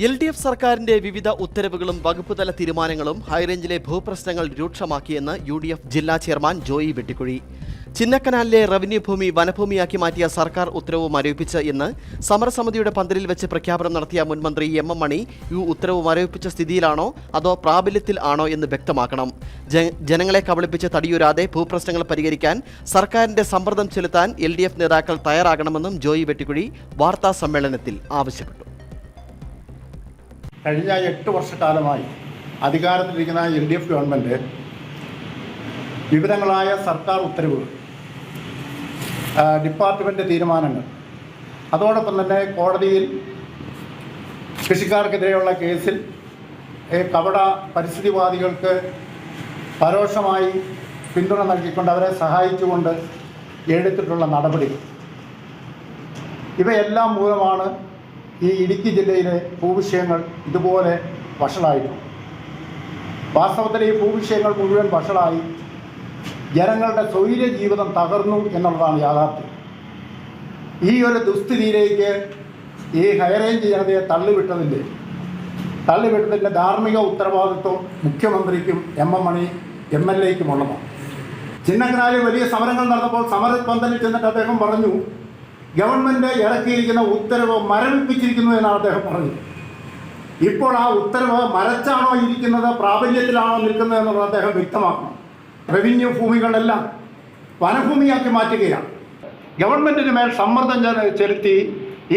LDF സർക്കാരിന്റെ വിവിധ ഉത്തരവുകളും വകുപ്പുതല തീരുമാനങ്ങളും ഹൈറേഞ്ചിലെ ഭൂപ്രശ്നങ്ങൾ രൂക്ഷമാക്കിയെന്ന് UDF ജില്ലാ ചെയർമാൻ ജോയി വെട്ടിക്കുഴി. ചിന്നക്കനാലിലെ റവന്യൂ ഭൂമി വനഭൂമിയാക്കി മാറ്റിയ സർക്കാർ ഉത്തരവ് മരവിപ്പിച്ച് ഇന്ന് സമരസമിതിയുടെ പന്തലിൽ വെച്ച് പ്രഖ്യാപനം നടത്തിയ മുൻമന്ത്രി M. M. മണി ഈ ഉത്തരവ് മരവിപ്പിച്ച സ്ഥിതിയിലാണോ അതോ പ്രാബല്യത്തിൽ ആണോ എന്ന് വ്യക്തമാക്കണം. ജനങ്ങളെ കബളിപ്പിച്ച് തടിയൂരാതെ ഭൂപ്രശ്നങ്ങൾ പരിഹരിക്കാൻ സർക്കാരിന്റെ സമ്മർദ്ദം ചെലുത്താൻ LDF നേതാക്കൾ തയ്യാറാകണമെന്നും ജോയി വെട്ടിക്കുഴി വാർത്താ സമ്മേളനത്തിൽ ആവശ്യപ്പെട്ടു. കഴിഞ്ഞ 8 വർഷക്കാലമായി അധികാരത്തിലിരിക്കുന്ന LDF ഗവൺമെൻറ് വിവിധങ്ങളായ സർക്കാർ ഉത്തരവുകൾ, ഡിപ്പാർട്ട്മെൻറ്റ് തീരുമാനങ്ങൾ, അതോടൊപ്പം തന്നെ കോടതിയിൽ കൃഷിക്കാർക്കെതിരെയുള്ള കേസിൽ കപട പരിസ്ഥിതിവാദികൾക്ക് പരോക്ഷമായി പിന്തുണ നൽകിക്കൊണ്ട് അവരെ സഹായിച്ചുകൊണ്ട് എടുത്തിട്ടുള്ള നടപടികൾ, ഇവയെല്ലാം മൂലമാണ് ഈ ഇടുക്കി ജില്ലയിലെ ഭൂവിഷയങ്ങൾ ഇതുപോലെ വഷളായിരുന്നു. വാസ്തവത്തിൽ ഈ ഭൂവിഷയങ്ങൾ മുഴുവൻ വഷളായി ജനങ്ങളുടെ സ്വൈര്യ ജീവിതം തകർന്നു എന്നുള്ളതാണ് യാഥാർത്ഥ്യം. ഈ ഒരു ദുസ്ഥിതിയിലേക്ക് ഈ ഹൈറേഞ്ച് ജനതയെ തള്ളിവിട്ടതിൻ്റെ ധാർമ്മിക ഉത്തരവാദിത്വം മുഖ്യമന്ത്രിക്കും M. M. മണി MLAയ്ക്കും ഉള്ളതാണ്. ചിന്നക്കനാലിൽ വലിയ സമരങ്ങൾ നടന്നപ്പോൾ സമരപന്തലിൽ ചെന്നിട്ട് അദ്ദേഹം പറഞ്ഞു, ഗവൺമെൻറ് ഇറക്കിയിരിക്കുന്ന ഉത്തരവ് മരവിപ്പിച്ചിരിക്കുന്നു എന്നാണ് അദ്ദേഹം പറഞ്ഞത്. ഇപ്പോൾ ആ ഉത്തരവ് മരച്ചാണോ ഇരിക്കുന്നത്, പ്രാബല്യത്തിലാണോ നിൽക്കുന്നത് എന്നുള്ളത് അദ്ദേഹം വ്യക്തമാക്കണം. റവന്യൂ ഭൂമികളെല്ലാം വനഭൂമിയാക്കി മാറ്റുകയാണ്. ഗവൺമെൻറ്റിന് മേൽ സമ്മർദ്ദം ചെലുത്തി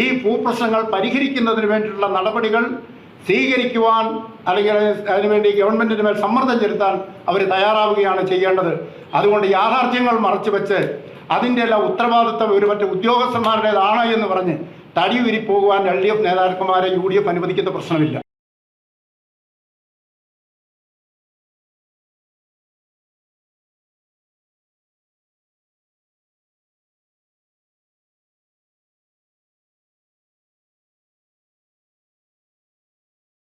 ഈ ഭൂപ്രശ്നങ്ങൾ പരിഹരിക്കുന്നതിന് വേണ്ടിയിട്ടുള്ള നടപടികൾ സ്വീകരിക്കുവാൻ, അല്ലെങ്കിൽ അതിനുവേണ്ടി ഗവൺമെൻറ്റിന് മേൽ സമ്മർദ്ദം ചെലുത്താൻ അവർ തയ്യാറാവുകയാണ് ചെയ്യേണ്ടത്. അതുകൊണ്ട് യാഥാർത്ഥ്യങ്ങൾ മറച്ചുവെച്ച് അതിൻ്റെ എല്ലാം ഉത്തരവാദിത്വം ഒരു മറ്റ് ഉദ്യോഗസ്ഥന്മാരുടേതാണ് എന്ന് പറഞ്ഞ് തടിയുരി പോകുവാൻ LDF നേതാക്കന്മാരെ UDF അനുവദിക്കുന്ന പ്രശ്നമില്ല.